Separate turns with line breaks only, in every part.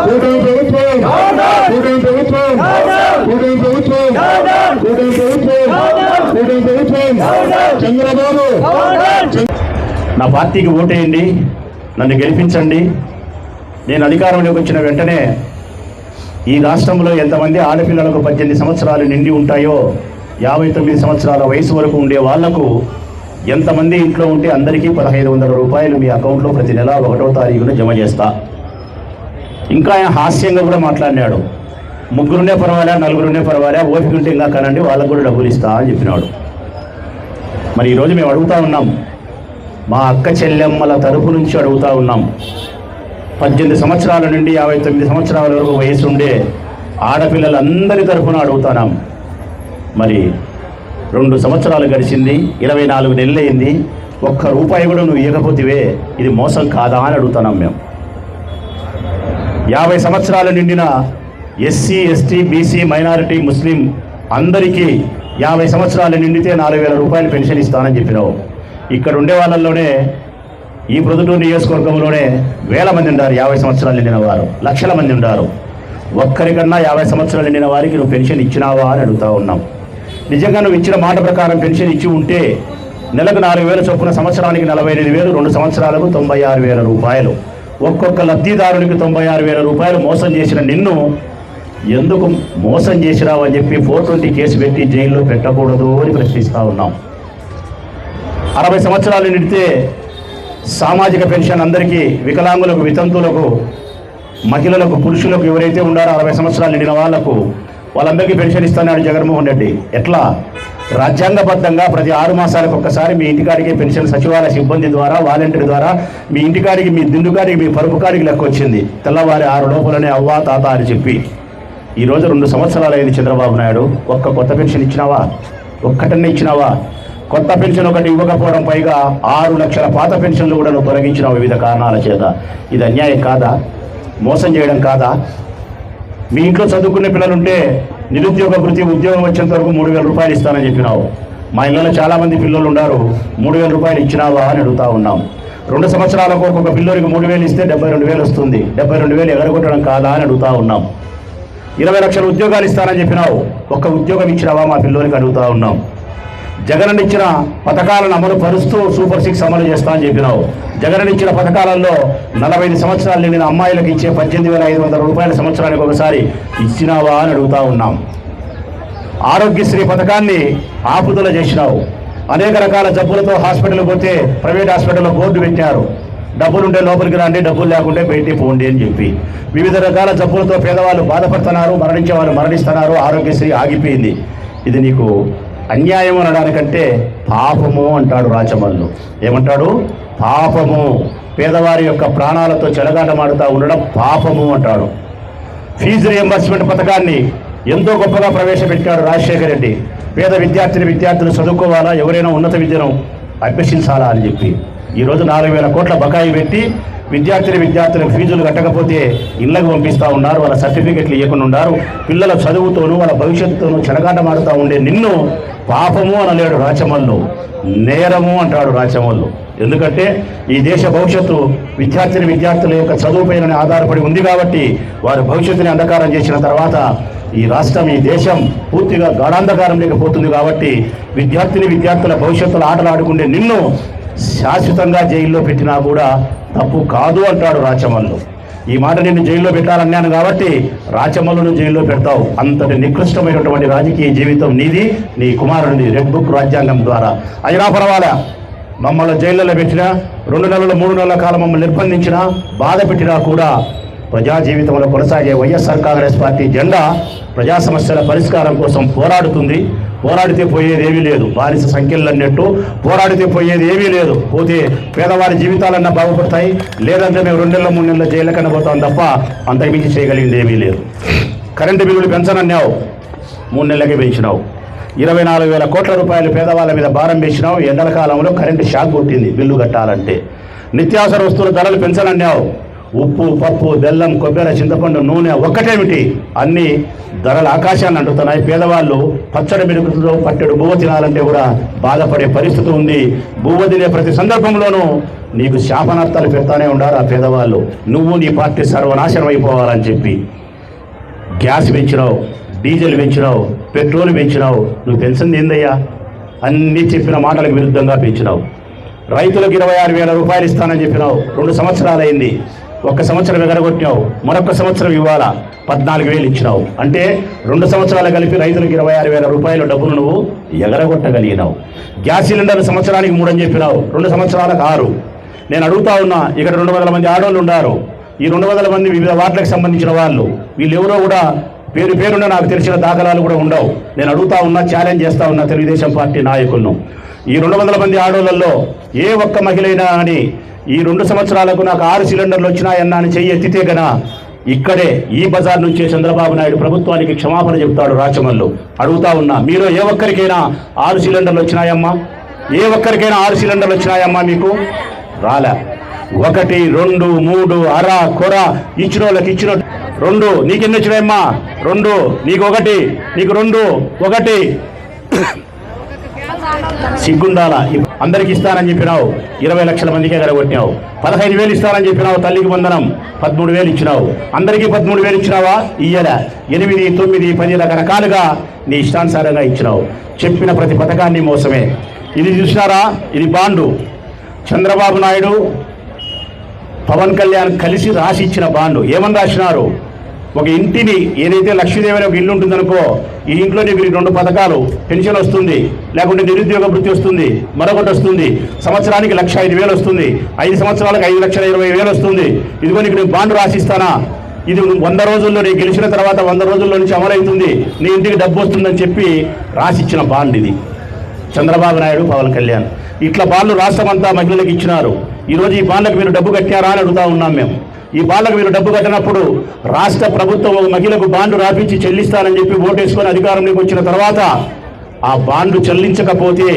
కూటమి ప్రభుత్వం కూటమి ప్రభుత్వం కూటమి ప్రభుత్వం కూటమి ప్రభుత్వం కూటమి ప్రభుత్వం చంద్రబాబు.
నా పార్టీకి ఓటేయండి, నన్ను గెలిపించండి. నేను అధికారంలోకి వచ్చిన వెంటనే ఈ రాష్ట్రంలో ఎంతమంది ఆడపిల్లలకు 18 సంవత్సరాలు నిండి ఉంటాయో 59 సంవత్సరాల వయసు వరకు ఉండే వాళ్లకు ఎంతమంది ఇంట్లో ఉంటే అందరికీ 1500 రూపాయలు మీ అకౌంట్లో ప్రతి నెల 1వ తారీఖున జమ చేస్తా. ఇంకా ఆయన హాస్యంగా కూడా మాట్లాడినాడు. 3 పర్వాలే 4 పర్వాలే, ఓపిక ఉంటే ఇంకా కనండి వాళ్ళకు కూడా డబ్బులు ఇస్తా అని చెప్పినాడు. మరి ఈరోజు మేము అడుగుతా ఉన్నాం, మా అక్క చెల్లెమ్మల తరపు నుంచి అడుగుతా ఉన్నాం. 18 సంవత్సరాల నుండి 59 సంవత్సరాల వరకు వయసు ఉండే ఆడపిల్లలందరి తరఫున అడుగుతున్నాం. మరి 2 సంవత్సరాలు గడిచింది, 24 నెలలు అయింది, ₹1 కూడా నువ్వు ఇవ్వకపోతివే, ఇది మోసం కాదా అని అడుగుతున్నాం మేము. 50 సంవత్సరాలు నిండిన ఎస్సీ ఎస్టీ బీసీ మైనారిటీ ముస్లిం అందరికీ 50 సంవత్సరాలు నిండితే 4000 రూపాయలు పెన్షన్ ఇస్తానని చెప్పినావు. ఇక్కడ ఉండే వాళ్ళల్లోనే ఈ ప్రొద్దుటూరు నియోజకవర్గంలోనే వేల మంది ఉన్నారు 50 సంవత్సరాలు నిండిన వారు, లక్షల మంది ఉన్నారు. ఒక్కరికన్నా 50 సంవత్సరాలు నిండిన వారికి నువ్వు పెన్షన్ ఇచ్చినావా అని అడుగుతా ఉన్నాం. నిజంగా నువ్వు ఇచ్చిన మాట ప్రకారం పెన్షన్ ఇచ్చి ఉంటే నెలకు 4000 చొప్పున సంవత్సరానికి 45,000, 2 సంవత్సరాలకు 96,000 రూపాయలు, ఒక్కొక్క లబ్ధిదారునికి 96,000 రూపాయలు మోసం చేసిన నిన్ను ఎందుకు మోసం చేసినావు అని చెప్పి 420 కేసు పెట్టి జైల్లో పెట్టకూడదు అని ప్రశ్నిస్తూ ఉన్నాం. 60 సంవత్సరాలు నిండితే సామాజిక పెన్షన్ అందరికీ, వికలాంగులకు, వితంతువులకు, మహిళలకు, పురుషులకు ఎవరైతే ఉన్నారో 60 సంవత్సరాలు నిండిన వాళ్ళందరికీ పెన్షన్ ఇస్తున్నాడు జగన్మోహన్ రెడ్డి. ఎట్లా? రాజ్యాంగబద్ధంగా ప్రతి 6 మాసాలకు ఒక్కసారి మీ ఇంటికాడికి పెన్షన్ సచివాలయ సిబ్బంది ద్వారా, వాలంటీర్ ద్వారా మీ ఇంటికాడికి, మీ దిండుకాడికి, మీ పరుపుకాడికి లెక్క వచ్చింది. తెల్లవారి 6 లోపలనే అవ్వా తాత అని చెప్పి. ఈరోజు 2 సంవత్సరాలు అయింది చంద్రబాబు నాయుడు, ఒక్క కొత్త పెన్షన్ ఇచ్చినావా? ఒక్కటన్నే ఇచ్చినావా? కొత్త పెన్షన్ ఒకటి ఇవ్వకపోవడం, పైగా 6 లక్షల పాత పెన్షన్లు కూడా నువ్వు తొలగించినావు వివిధ కారణాల చేత. ఇది అన్యాయం కాదా? మోసం చేయడం కాదా? మీ ఇంట్లో చదువుకునే పిల్లలుంటే నిరుద్యోగ వృత్తి ఉద్యోగం వచ్చేంత వరకు 3,000 రూపాయలు ఇస్తానని చెప్పినావు. మా ఇళ్ళలో చాలామంది పిల్లలు ఉన్నారు, 3,000 రూపాయలు ఇచ్చినావా అని అడుగుతా ఉన్నాం. 2 సంవత్సరాలకు ఒక్కొక్క పిల్లోరికి 3,000 ఇస్తే 72,000 వస్తుంది. 72,000 ఎగరగొట్టడం కాదా అని అడుగుతా ఉన్నాం. 20 లక్షల ఉద్యోగాలు ఇస్తానని చెప్పినావు, ఒక్క ఉద్యోగం ఇచ్చినావా మా పిల్లోరికి అడుగుతా ఉన్నాం. జగన్ ఇచ్చిన పథకాలను అమలు పరుస్తూ సూపర్ 6 అమలు చేస్తా అని చెప్పినావు. జగన్ ఇచ్చిన పథకాలలో 45 సంవత్సరాలు నిండిన అమ్మాయిలకు ఇచ్చే 18,500 రూపాయల సంవత్సరానికి ఒకసారి ఇచ్చినావా అని అడుగుతా ఉన్నాం. ఆరోగ్యశ్రీ పథకాన్ని ఆపుదల చేసినావు. అనేక రకాల జబ్బులతో హాస్పిటల్ పోతే ప్రైవేట్ హాస్పిటల్లో బోర్డు పెట్టారు, డబ్బులుంటే లోపలికి రండి, డబ్బులు లేకుంటే బయటికి పోండి అని చెప్పి. వివిధ రకాల జబ్బులతో పేదవాళ్ళు బాధపడుతున్నారు, మరణించే వాళ్ళు మరణిస్తున్నారు. ఆరోగ్యశ్రీ ఆగిపోయింది. ఇది నీకు అన్యాయం అనడానికంటే పాపము అంటాడు రాచమల్లు. ఏమంటాడు? పాపము. పేదవారి యొక్క ప్రాణాలతో చెలగాటమాడుతూ ఉండడం పాపము అంటాడు. ఫీజు రియంబర్స్మెంట్ పథకాన్ని ఎంతో గొప్పగా ప్రవేశపెట్టాడు రాజశేఖర రెడ్డి. పేద విద్యార్థులు చదువుకోవాలా, ఎవరైనా ఉన్నత విద్యను అభ్యసించాలా అని చెప్పి ఈరోజు 4,000 కోట్ల బకాయి పెట్టి విద్యార్థులకు ఫీజులు కట్టకపోతే ఇళ్లకు పంపిస్తూ ఉన్నారు, వాళ్ళ సర్టిఫికెట్లు ఇవ్వకుండా ఉన్నారు. పిల్లల చదువుతోనూ వాళ్ళ భవిష్యత్తుతోనూ చెలగాటమాడుతూ ఉండే నిన్ను పాపము అనలేడు రాచమల్లు, నేరము అంటాడు రాచమల్లు. ఎందుకంటే ఈ దేశ భవిష్యత్తు విద్యార్థుల యొక్క చదువుపైన ఆధారపడి ఉంది కాబట్టి వారి భవిష్యత్తుని అంధకారం చేసిన తర్వాత ఈ రాష్ట్రం, ఈ దేశం పూర్తిగా గాఢాంధకారం లేకపోతుంది. కాబట్టి విద్యార్థుల భవిష్యత్తులో ఆటలు ఆడుకుంటే నిన్ను శాశ్వతంగా జైల్లో పెట్టినా కూడా తప్పు కాదు అంటాడు రాచమల్లు. ఈ మాట నిన్ను జైల్లో పెట్టాలన్నాను కాబట్టి రాచమల్లును జైల్లో పెడతావు. అంతటి నికృష్టమైనటువంటి రాజకీయ జీవితం నీది, నీ కుమారుడిది. రెడ్ బుక్ రాజ్యాంగం ద్వారా అయినా పర్వాలే, మమ్మల్ని జైల్లో పెట్టినా 2 నెలలు 3 నెలల కాలం మమ్మల్ని నిర్బంధించినా, బాధ పెట్టినా కూడా ప్రజా జీవితంలో కొనసాగే వైఎస్ఆర్ కాంగ్రెస్ పార్టీ జెండా ప్రజా సమస్యల పరిష్కారం కోసం పోరాడుతుంది. పోరాడితే పోయేది ఏమీ లేదు. బానిస సంఖ్యలన్నట్టు పోరాడితే పోయేది ఏమీ లేదు. పోతే పేదవారి జీవితాలన్నా బాగుపడతాయి, లేదంటే మేము 2 నెలల 3 నెలల జైలు కన్నా పోతాం తప్ప అంతకుమించి చేయగలిగింది ఏమీ లేదు. కరెంటు బిల్లులు పెంచనన్నావు, 3 నెలలకే పెంచినావు. 24,000 కోట్ల రూపాయలు పేదవాళ్ళ మీద భారం వేసినావు. ఎండల కాలంలో కరెంటు షాక్ కొట్టింది బిల్లు కట్టాలంటే. నిత్యావసర వస్తువుల ధరలు పెంచనన్నావు. ఉప్పు, పప్పు, బెల్లం, కొబ్బరి, చింతపండు, నూనె ఒక్కటేమిటి అన్ని ధరలు ఆకాశాన్ని అంటుతున్నాయి. పేదవాళ్ళు పచ్చడి మిరుగుతో పట్టెడు బువ్వ తినాలంటే కూడా బాధపడే పరిస్థితి ఉంది. బువ్వ తినే ప్రతి సందర్భంలోనూ నీకు శాపనార్థాలు పెడతానే ఉండారు ఆ పేదవాళ్ళు. నువ్వు నీ పార్టీ సర్వనాశనం అయిపోవాలని చెప్పి గ్యాస్ పెంచినావు, డీజిల్ పెంచినావు, పెట్రోల్ పెంచినావు. నువ్వు పెంచింది ఏందయ్యా? అన్నీ చెప్పిన మాటలకు విరుద్ధంగా పెంచినావు. రైతులకు 26,000 రూపాయలు ఇస్తానని చెప్పినావు. 2 సంవత్సరాలు అయింది. 1 సంవత్సరం ఎగరగొట్టినావు, మరొక సంవత్సరం ఇవ్వాలా 14,000 ఇచ్చినావు. అంటే 2 సంవత్సరాలు కలిపి రైతులకు 26,000 రూపాయల డబ్బును నువ్వు ఎగరగొట్టగలిగినావు. గ్యాస్ సిలిండర్ సంవత్సరానికి 3 అని చెప్పినావు, 2 సంవత్సరాలకు 6. నేను అడుగుతా ఉన్నా, ఇక్కడ 200 మంది ఆడవాళ్ళు ఉన్నారు. ఈ 200 మంది వివిధ వార్డులకు సంబంధించిన వాళ్ళు, వీళ్ళెవరో కూడా పేరున నాకు తెలిసిన దాఖలాలు కూడా ఉండవు. నేను అడుగుతా ఉన్నా, ఛాలెంజ్ చేస్తా ఉన్నా తెలుగుదేశం పార్టీ నాయకులను. ఈ 200 మంది ఆడవాళ్ళల్లో ఏ ఒక్క మహిళైనా అని ఈ 2 సంవత్సరాలకు నాకు 6 సిలిండర్లు వచ్చినాయన్నా అని చెయ్యి ఎత్తితే గనా ఇక్కడే ఈ బజార్ నుంచే చంద్రబాబు నాయుడు ప్రభుత్వానికి క్షమాపణ చెప్తాడు రాచమల్లు. అడుగుతా ఉన్నా, మీరు ఏ ఒక్కరికైనా 6 సిలిండర్లు వచ్చినాయమ్మా? ఏ ఒక్కరికైనా 6 సిలిండర్లు వచ్చినాయమ్మా? మీకు రాలే. 1, 2, 3 అర కొర ఇచ్చిన వాళ్ళకి ఇచ్చిన 2. నీకెన్ని వచ్చినాయమ్మా? 2. నీకు 1, నీకు 2, 1. సిగ్గుండాల. అందరికి ఇస్తానని చెప్పినావు, 20 లక్షల మందికే ఎగరగొట్టినావు. 15,000 ఇస్తానని చెప్పినావు, తల్లికి వందనం 13,000 ఇచ్చినావు. అందరికీ 13,000 ఇచ్చినావా? ఇయ్యలే. 8, 9, 10 రకరకాలుగా నీ ఇష్టానుసారంగా ఇచ్చినావు. చెప్పిన ప్రతి పథకాన్ని మోసమే. ఇది చూసినారా? ఇది బాండు. చంద్రబాబు నాయుడు, పవన్ కళ్యాణ్ కలిసి రాసి ఇచ్చిన బాండు. ఏమని రాసినారు? ఒక ఇంటిని, ఏదైతే లక్ష్మీదేవి అనే ఒక ఇల్లు ఉంటుందనుకో, ఈ ఇంట్లో నీకు 2 పథకాలు, పెన్షన్ వస్తుంది, లేకుంటే నిరుద్యోగ వృత్తి వస్తుంది, మరొకటి వస్తుంది, సంవత్సరానికి 1,05,000 వస్తుంది, 5 సంవత్సరాలకు 5,20,000 వస్తుంది. ఇదిగో నీకు నేను బాండు రాసిస్తానా, ఇది 100 రోజుల్లో నేను గెలిచిన తర్వాత 100 రోజుల్లో నుంచి అమలవుతుంది, నీ ఇంటికి డబ్బు వస్తుందని చెప్పి రాసిచ్చిన బాండ్ ఇది చంద్రబాబు నాయుడు, పవన్ కళ్యాణ్. ఇట్లా బాండ్లు రాష్ట్రమంతా మహిళలకు ఇచ్చినారు. ఈరోజు ఈ బాండ్లకు మీరు డబ్బు కట్టారా అని అడుగుతా ఉన్నాం మేము. ఈ బాండ్లకు మీరు డబ్బు కట్టినప్పుడు రాష్ట్ర ప్రభుత్వం ఒక మహిళకు బాండు రాపించి చెల్లిస్తానని చెప్పి ఓటేసుకొని అధికారంలోకి వచ్చిన తర్వాత ఆ బాండు చెల్లించకపోతే,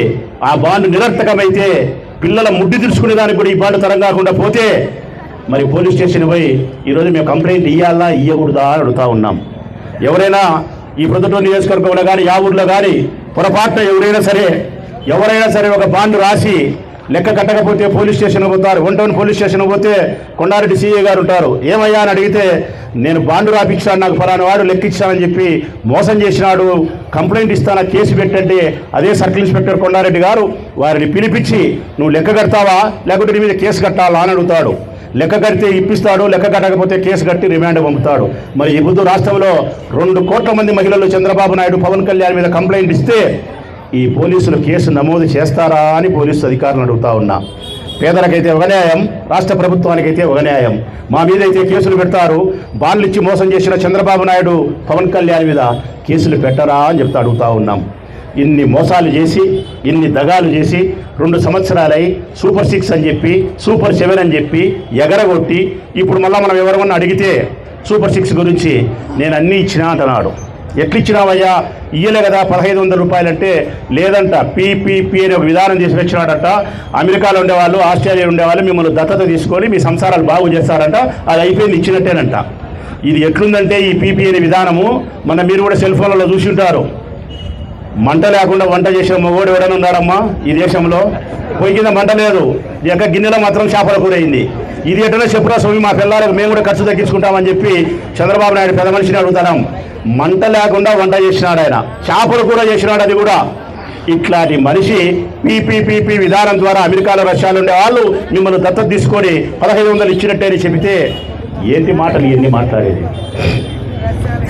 ఆ బాండు నిరర్థకమైతే, పిల్లల ముడ్డి తెలుసుకునే దానికి కూడా ఈ బాండు తరం కాకుండా పోతే మరి పోలీస్ స్టేషన్ పోయి ఈరోజు మేము కంప్లైంట్ ఇవ్వాలా ఇవ్వకూడదా అని అడుగుతా ఉన్నాం. ఎవరైనా ఈ ప్రొద్దుటూరు నియోజకవర్గంలో కానీ యా ఊర్లో కానీ పొరపాటున ఎవరైనా సరే ఒక బాండు రాసి లెక్క కట్టకపోతే పోలీస్ స్టేషన్ పోతారు. 1 టౌన్ పోలీస్ స్టేషన్ పోతే కొండారెడ్డి సిఐ గారు ఉంటారు. ఏమయ్యా అని అడిగితే, నేను బాండు రాపిచ్చాను, నాకు ఫలానా వాడు లెక్కిచ్చానని చెప్పి మోసం చేసినాడు, కంప్లైంట్ ఇస్తానా, కేసు పెట్టండి. అదే సర్కిల్ ఇన్స్పెక్టర్ కొండారెడ్డి గారు వారిని పిలిపించి, నువ్వు లెక్క కడతావా లేకుంటే నీ మీద కేసు కట్టాలా అని అడుగుతాడు. లెక్క కడితే ఇప్పిస్తాడు, లెక్క కట్టకపోతే కేసు కట్టి రిమాండ్ పంపుతాడు. మరి ఈ బుద్ధు రాష్ట్రంలో 2 కోట్ల మంది మహిళలు చంద్రబాబు నాయుడు, పవన్ కళ్యాణ్ మీద కంప్లైంట్ ఇస్తే ఈ పోలీసులు కేసు నమోదు చేస్తారా అని పోలీసు అధికారులను అడుగుతా ఉన్నా. పేదలకైతే ఒక న్యాయం, రాష్ట్ర ప్రభుత్వానికైతే ఒక న్యాయం. మా మీద అయితే కేసులు పెడతారు. బాండ్లు ఇచ్చి మోసం చేసిన చంద్రబాబు నాయుడు, పవన్ కళ్యాణ్ మీద కేసులు పెట్టరా అని చెప్తా అడుగుతా ఉన్నాం. ఇన్ని మోసాలు చేసి, ఇన్ని దగాలు చేసి 2 సంవత్సరాలై సూపర్ 6 అని చెప్పి, సూపర్ 7 అని చెప్పి ఎగరగొట్టి, ఇప్పుడు మళ్ళీ మనం ఎవరమన్నా అడిగితే సూపర్ 6 గురించి నేను అన్నీ ఇచ్చినా అంటున్నాడు. ఎట్లిచ్చినావయ్యా? ఇయ్యలే కదా 1,500 రూపాయలు అంటే, లేదంట పీపీపీ అనే ఒక విధానం తీసుకొచ్చినాడట. అమెరికాలో ఉండేవాళ్ళు, ఆస్ట్రేలియా ఉండేవాళ్ళు మిమ్మల్ని దత్తత తీసుకొని మీ సంసారాలు బాగు చేస్తారంట. అది అయిపోయింది, ఇచ్చినట్టేనంట. ఇది ఎట్లుందంటే ఈ పీపీ అనే విధానము, మీరు కూడా సెల్ ఫోన్లలో చూసి ఉంటారు. మంట లేకుండా వంట చేసిన మగోడు ఎవడైనా ఉన్నాడమ్మా ఈ దేశంలో? పొయ్యి కింద మంట లేదు, ఎక్క గిన్నెలో మాత్రం చేపల కూర అయింది. ఇది ఎట్లా చెప్పురా స్వామి, మా పిల్లలకు మేము కూడా ఖర్చు తగ్గించుకుంటామని చెప్పి చంద్రబాబు నాయుడు పెద్ద మనిషిని అడుగుతాం. మంట లేకుండా వంట చేసినాడు ఆయన, చేపలు కూర చేసినాడు. అది కూడా ఇట్లాంటి మనిషి పీపీపీ విధానం ద్వారా అమెరికాలో, రష్యాలో ఉండే వాళ్ళు మిమ్మల్ని దత్తత తీసుకొని 1,500 ఇచ్చినట్టే అని చెబితే ఏంటి మాటలు ఎన్ని మాట్లాడేది?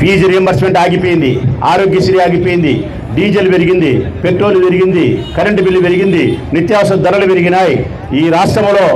ఫీజు రియంబర్స్మెంట్ ఆగిపోయింది, ఆరోగ్యశ్రీ ఆగిపోయింది, డీజిల్ పెరిగింది, పెట్రోల్ పెరిగింది, కరెంటు బిల్లు పెరిగింది, నిత్యావసర ధరలు పెరిగినాయి. ఈ రాష్ట్రంలో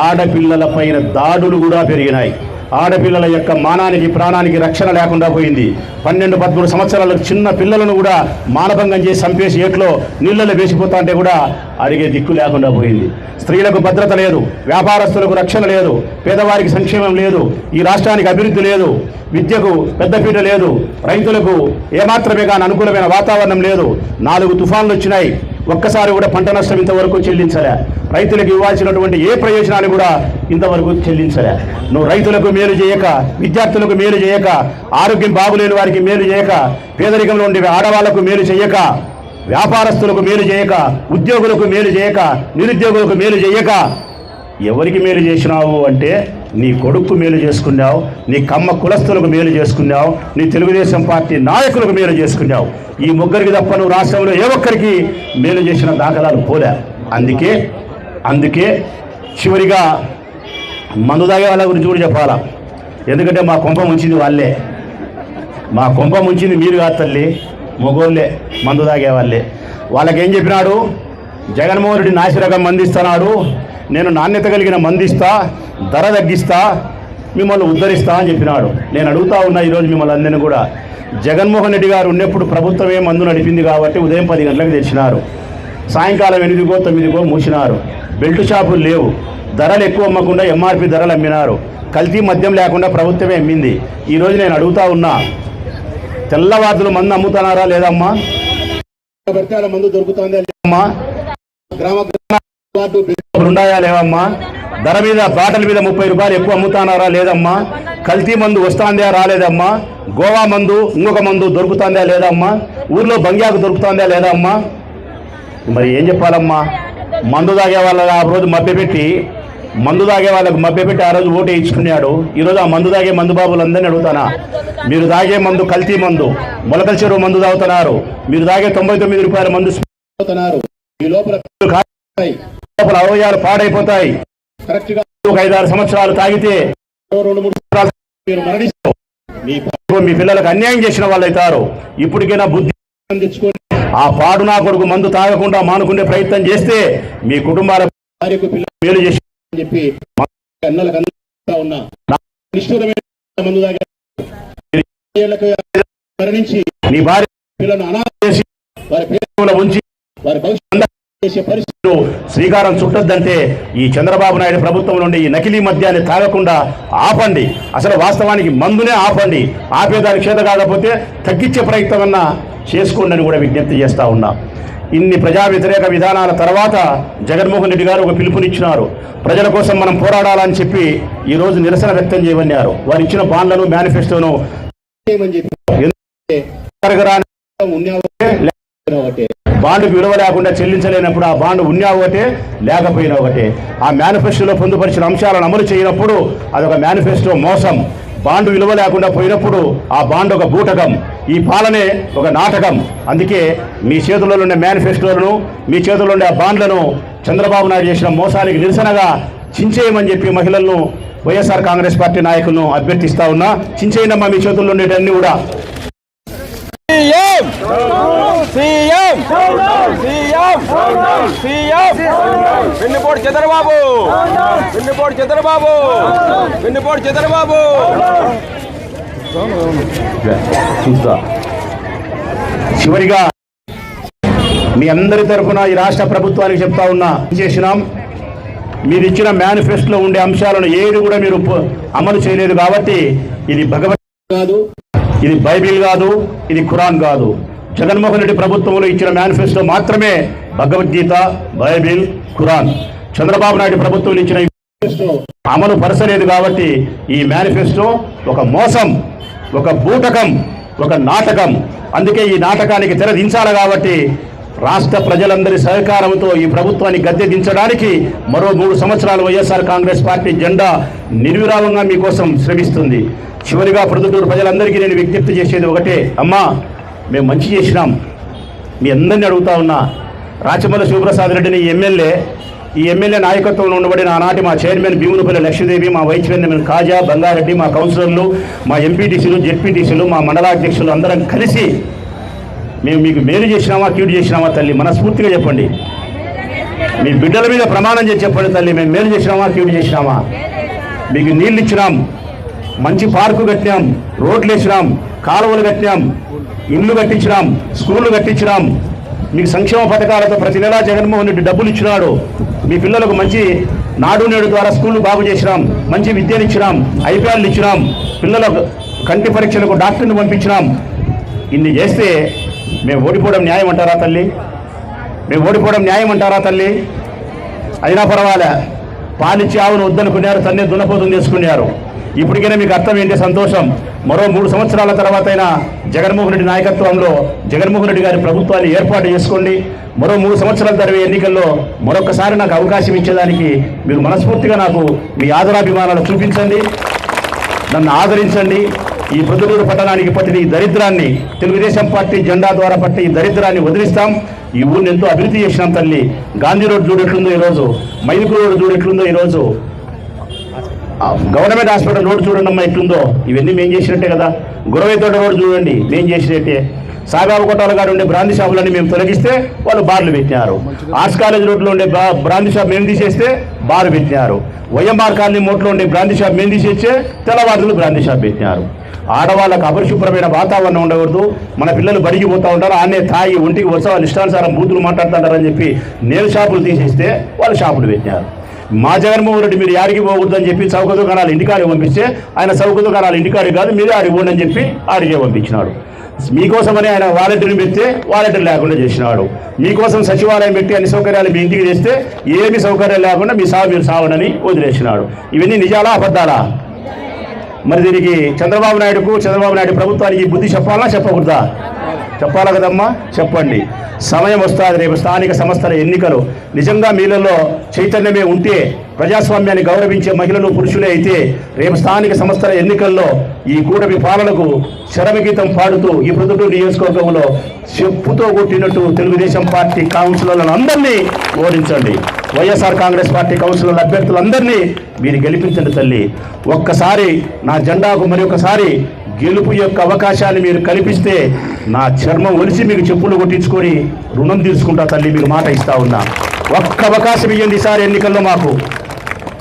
ఆడపిల్లల పైన దాడులు కూడా పెరిగినాయి. ఆడపిల్లల యొక్క మానానికి, ప్రాణానికి రక్షణ లేకుండా పోయింది. 12-13 సంవత్సరాలకు చిన్న పిల్లలను కూడా మానభంగం చేసి చంపేసి ఏట్లో నీళ్ళలో వేసిపోతా అంటే కూడా అడిగే దిక్కు లేకుండా పోయింది. స్త్రీలకు భద్రత లేదు, వ్యాపారస్తులకు రక్షణ లేదు, పేదవారికి సంక్షేమం లేదు, ఈ రాష్ట్రానికి అభివృద్ధి లేదు, విద్యకు పెద్దపీట లేదు, రైతులకు ఏమాత్రమే కానీ అనుకూలమైన వాతావరణం లేదు. 4 తుఫాన్లు వచ్చినాయి, ఒక్కసారి కూడా పంట నష్టం ఇంతవరకు చెల్లించలే. రైతులకు ఇవ్వాల్సినటువంటి ఏ ప్రయోజనాలు కూడా ఇంతవరకు చెల్లించలే. నువ్వు రైతులకు మేలు చేయక, విద్యార్థులకు మేలు చేయక, ఆరోగ్యం బాగులేని వారికి మేలు చేయక, పేదరికంలో ఉండే ఆడవాళ్లకు మేలు చేయక, వ్యాపారస్తులకు మేలు చేయక, ఉద్యోగులకు మేలు చేయక, నిరుద్యోగులకు మేలు చేయక ఎవరికి మేలు చేసినావు అంటే నీ కొడుకు మేలు చేసుకున్నావు, నీ కమ్మ కులస్తులకు మేలు చేసుకున్నావు, నీ తెలుగుదేశం పార్టీ నాయకులకు మేలు చేసుకున్నావు. ఈ ముగ్గురికి తప్ప నువ్వు రాష్ట్రంలో ఏ ఒక్కరికి మేలు చేసిన దాఖలాలు పోలే. అందుకే చివరిగా మందు తాగే వాళ్ళ గురించి కూడా చెప్పాలా. ఎందుకంటే మా కొంప ముంచింది వాళ్ళే, మా కొంప ముంచింది మీరు కాదు తల్లి, మొగోళ్ళే, మందు తాగే వాళ్ళే. వాళ్ళకేం చెప్పినాడు, జగన్మోహన్ రెడ్డి నాసిరకం మందిస్తున్నాడు, నేను నాణ్యత కలిగిన మందిస్తా, ధర తగ్గిస్తా, మిమ్మల్ని ఉద్ధరిస్తా అని చెప్పినాడు. నేను అడుగుతా ఉన్నా ఈరోజు మిమ్మల్ని అందరినీ కూడా, జగన్మోహన్ రెడ్డి గారు ఉన్నప్పుడు ప్రభుత్వమే మందు నడిపింది కాబట్టి ఉదయం 10 గంటలకు తెచ్చినారు, సాయంకాలం 8కో 9కో మూసినారు. బెల్ట్ షాపులు లేవు, ధరలు ఎక్కువ అమ్మకుండా ఎంఆర్పి ధరలు అమ్మినారు, కల్తీ మద్యం లేకుండా ప్రభుత్వమే అమ్మింది. ఈరోజు నేను అడుగుతా ఉన్నా, తెల్లవారులు మందు అమ్ముతున్నారా లేదమ్మా? మందు దొరుకుతుందా లేదమ్మా? గ్రామ ఉన్నాయా లేవమ్మా? ధర మీద బాటల మీద 30 రూపాయలు ఎక్కువ అమ్ముతున్నారా లేదమ్మా? కల్తీ మందు వస్తుందా రాలేదమ్మా? గోవా మందు ఇంకొక మందు దొరుకుతుందా లేదమ్మా? ఊర్లో బంగ్యాకు దొరుకుతుందా లేదమ్మా? మరి ఏం చెప్పాలమ్మా? మందు తాగే వాళ్ళ ఆ రోజు మభ్యపెట్టి ఆ రోజు ఓటు వేయించుకున్నాడు. ఈరోజు ఆ మందు తాగే మందు బాబులందరినీ అడుగుతానా, మీరు తాగే మందు కల్తీ మందు, మొలకల చెరువు మందు తాగుతున్నారు, మీరు తాగే 99 రూపాయల మందు తాగుతున్నారు. ఈ లోపల అవయవాలు పాడైపోతాయి. కరెక్ట్ గా ఒక 5-6 సంవత్సరాలు తాగితే 2-3 సంవత్సరాలు మీరు మరణిస్తారు. మీ పిల్లలకు అన్యాయం చేసిన వాళ్ళు అవుతారు. ఇప్పటికైనా బుద్ధి తెచ్చుకొని ఆ పాడు నా కొడుకు మందు తాగకుండా మానుకునే ప్రయత్నం చేస్తే మీ కుటుంబాల మేలు చేసి చెప్పి మందు తాగే మరణించి నీ భార్య పిల్లలను అనాథ చేసి వారి పేదల ఉంచి వారి భవిష్యత్తు చేసే పరిస్థితులు శ్రీకారం చుట్టొద్దంటే ఈ చంద్రబాబు నాయుడు ప్రభుత్వం నుండి ఈ నకిలీ మద్యాన్ని తాగకుండా ఆపండి. అసలు వాస్తవానికి మందునే ఆపండి. ఆపేదానికి చేత కాకపోతే తగ్గించే ప్రయత్నం అన్నా చేసుకోండి అని కూడా విజ్ఞప్తి చేస్తా ఉన్నా. ఇన్ని ప్రజా వ్యతిరేక విధానాల తర్వాత జగన్మోహన్ రెడ్డి గారు ఒక పిలుపునిచ్చినారు. ప్రజల కోసం మనం పోరాడాలని చెప్పి ఈరోజు నిరసన వ్యక్తం చేయమన్నారు. వారు ఇచ్చిన బాండ్లను మేనిఫెస్టోను బాండుకు విలువ లేకుండా చెల్లించలేనప్పుడు ఆ బాండు ఉన్నా ఒకటే లేకపోయినా ఒకటే. ఆ మేనిఫెస్టోలో పొందుపరిచిన అంశాలను అమలు చేయనప్పుడు అదొక మేనిఫెస్టో మోసం. బాండు విలువ లేకుండా పోయినప్పుడు ఆ బాండ్ ఒక బూటకం, ఈ పాలనే ఒక నాటకం. అందుకే మీ చేతుల్లో ఉండే మేనిఫెస్టోలను, మీ చేతుల్లో ఉండే ఆ బాండ్లను చంద్రబాబు నాయుడు చేసిన మోసానికి నిరసనగా చించేయమని చెప్పి మహిళలను వైఎస్ఆర్ కాంగ్రెస్ పార్టీ నాయకులను అభ్యర్థిస్తా ఉన్నా. చించేయనమ్మా మీ చేతుల్లో ఉండేటన్ని కూడా.
వెన్నుపోటు చంద్రబాబు
చూస్తా. చివరిగా మీ అందరి తరఫున ఈ రాష్ట్ర ప్రభుత్వానికి చెప్తా ఉన్నా, చేసినాం. మీరు ఇచ్చిన మేనిఫెస్టోలో ఉండే అంశాలను ఏడు కూడా మీరు అమలు చేయలేదు కాబట్టి ఇది భగవద్గీత కాదు, ఇది బైబిల్ కాదు, ఇది ఖురాన్ కాదు. జగన్మోహన్ రెడ్డి ప్రభుత్వంలో ఇచ్చిన మేనిఫెస్టో మాత్రమే భగవద్గీత, బైబిల్, ఖురాన్. చంద్రబాబు నాయుడు ప్రభుత్వంలో ఇచ్చిన మేనిఫెస్టో అమలు పరచలేదు కాబట్టి ఈ మేనిఫెస్టో ఒక మోసం, ఒక బూటకం, ఒక నాటకం. అందుకే ఈ నాటకానికి తెర దించాలి కాబట్టి రాష్ట్ర ప్రజలందరి సహకారంతో ఈ ప్రభుత్వాన్ని గద్దె దించడానికి మరో 3 సంవత్సరాలు వైఎస్ఆర్ కాంగ్రెస్ పార్టీ జెండా నిర్విరామంగా మీకోసం శ్రమిస్తుంది. చివరిగా ప్రొద్దుటూరు ప్రజలందరికీ నేను విజ్ఞప్తి చేసేది ఒకటే, అమ్మా మేము మంచి చేసినాం. మీ అందరినీ అడుగుతా ఉన్నా, రాచమల్ల శివప్రసాద్ రెడ్డిని ఈ ఎమ్మెల్యే నాయకత్వంలో ఉండబడిన ఆనాటి మా చైర్మన్ భీములపల్లి లక్ష్మీదేవి, మా వైస్ చైర్మన్ కాజా బంగారెడ్డి, మా కౌన్సిలర్లు, మా ఎంపీటీసీలు, జెడ్పీటీసీలు, మా మండలాధ్యక్షులు అందరం కలిసి మేము మీకు మేలు చేసినామా కీడు చేసినామా తల్లి మనస్ఫూర్తిగా చెప్పండి. మీ బిడ్డల మీద ప్రమాణం చేసి చెప్పండి తల్లి, మేము మేలు చేసినామా కీడు చేసినామా. మీకు నీళ్ళు ఇచ్చినాం, మంచి పార్కు కట్టినాం, రోడ్లు వేసినాం, కాలువలు కట్టినాం, ఇండ్లు కట్టించినాం, స్కూళ్ళు కట్టించినాం. మీకు సంక్షేమ పథకాలతో ప్రతి నెలా జగన్మోహన్ రెడ్డి డబ్బులు ఇచ్చినాడు. మీ పిల్లలకు మంచి నాడు నేడు ద్వారా స్కూళ్ళు బాగు చేసినాం, మంచి విద్యను ఇచ్చినాం, ఐపీఎల్ ఇచ్చినాం, పిల్లలకు కంటి పరీక్షలకు డాక్టర్ని పంపించినాం. ఇన్ని చేస్తే మేము ఓడిపోవడం న్యాయం అంటారా తల్లి? మేము ఓడిపోవడం న్యాయం అంటారా తల్లి? అయినా పర్వాలే, పాలిచ్చి ఆవును వద్దనుకున్నారు, తన్నే దున్నపోతుని చేసుకున్నారు. ఇప్పటికైనా మీకు అర్థం ఏంటి? సంతోషం. మరో 3 సంవత్సరాల తర్వాత అయినా జగన్మోహన్ రెడ్డి నాయకత్వంలో జగన్మోహన్ రెడ్డి గారి ప్రభుత్వాన్ని ఏర్పాటు చేసుకోండి. మరో 3 సంవత్సరాల జరిగే ఎన్నికల్లో మరొకసారి నాకు అవకాశం ఇచ్చేదానికి మీరు మనస్ఫూర్తిగా నాకు మీ ఆదరాభిమానాలు చూపించండి, నన్ను ఆదరించండి. ఈ ప్రొద్దుటూరు పట్టణానికి పట్టిన ఈ దరిద్రాన్ని, తెలుగుదేశం పార్టీ జెండా ద్వారా పట్టిన ఈ దరిద్రాన్ని వదిలిస్తాం. ఈ ఊరిని ఎంతో అభివృద్ధి చేసినాం తల్లి. గాంధీ రోడ్ చూడెట్లుందో ఈరోజు, మైదుకూరు రోడ్ చూడెట్లుందో ఈరోజు, గవర్నమెంట్ హాస్పిటల్ రోడ్ చూడండి అమ్మా ఎట్లుందో. ఇవన్నీ మేము చేసినట్టే కదా. గురవైతోట రోడ్ చూడండి, మేము చేసినట్టే. సాయిబాబు కొట్టాల గారు ఉండే బ్రాంతి షాపులన్నీ మేము తొలగిస్తే వాళ్ళు బార్లు పెట్టినారు. ఆర్ట్స్ కాలేజ్ రోడ్లో ఉండే బ్రాంతి షాప్ మేము తీసేస్తే బార్ పెట్టినారు. వైఎంఆర్ కాలనీ మోట్లో ఉండే బ్రాంతి షాప్ మేము తీసేస్తే తెల్లవారులు బ్రాంతి షాప్ పెట్టినారు. ఆడవాళ్ళకు అపరిశుభ్రమైన వాతావరణం ఉండకూడదు. మన పిల్లలు బడికి పోతూ ఉంటారు, ఆనే తాగి ఒంటికి వచ్చి వాళ్ళు ఇష్టానుసారం బూతులు మాట్లాడుతుంటారని చెప్పి నేను షాపులు తీసేస్తే వాళ్ళు షాపులు పెట్టినారు. మా జగన్మోహన్ రెడ్డి మీరు యాడికి పోకూడదని చెప్పి చౌక దుకాణాలు ఇంటికాడికి పంపిస్తే ఆయన చౌక దుకాణాలు ఇంటికాడికి కాదు మీరు ఆడికి పోండి అని చెప్పి ఆడికే పంపించినాడు. మీకోసమని ఆయన వాలంటీర్ని పెడితే వాలంటీర్ లేకుండా చేసినాడు. మీకోసం సచివాలయం పెట్టి అన్ని సౌకర్యాలు మీ ఇంటికి చేస్తే ఏమి సౌకర్యాలు లేకుండా మీ సాగు మీరు సావనని వదిలేసినాడు. ఇవన్నీ నిజాలా అబద్ధాలా? మరి దీనికి చంద్రబాబు నాయుడు ప్రభుత్వానికి బుద్ధి చెప్పాలా చెప్పకూడదా? చెప్పాలా కదమ్మా, చెప్పండి. సమయం వస్తుంది, రేపు స్థానిక సంస్థల ఎన్నికలు. నిజంగా మీలలో చైతన్యమే ఉంటే, ప్రజాస్వామ్యాన్ని గౌరవించే మహిళలు పురుషులే అయితే రేపు స్థానిక సంస్థల ఎన్నికల్లో ఈ కూటమి పాలనకు శరమగీతం పాడుతూ ఈ ప్రొద్దుటూరు నియోజకవర్గంలో చెప్పుతో కొట్టినట్టు తెలుగుదేశం పార్టీ కౌన్సిలర్లను అందరినీ ఓడించండి. వైఎస్ఆర్ కాంగ్రెస్ పార్టీ కౌన్సిలర్ల అభ్యర్థులందరినీ మీరు గెలిపించండి తల్లి. ఒక్కసారి నా జెండాకు మరి ఒకసారి గెలుపు యొక్క అవకాశాన్ని మీరు కల్పిస్తే నా చర్మం ఒలిసి మీకు చెప్పులు కొట్టించుకొని రుణం తీసుకుంటా తల్లి, మీకు మాట ఇస్తా ఉన్నా. ఒక్క అవకాశం ఇవ్వండి ఈసారి ఎన్నికల్లో. మాకు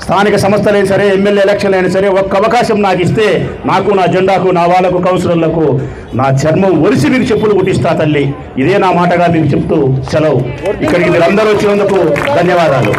స్థానిక సంస్థలైనా సరే, ఎమ్మెల్యే ఎలక్షన్లు అయినా సరే, ఒక్క అవకాశం నాకు ఇస్తే నాకు, నా జెండాకు, నా వాళ్ళకు, కౌన్సిలర్లకు నా చర్మం ఒలిసి మీకు చెప్పులు కొట్టిస్తా తల్లి. ఇదే నా మాటగా మీకు చెప్తూ సెలవు. ఇక్కడికి మీరందరూ వచ్చినందుకు ధన్యవాదాలు.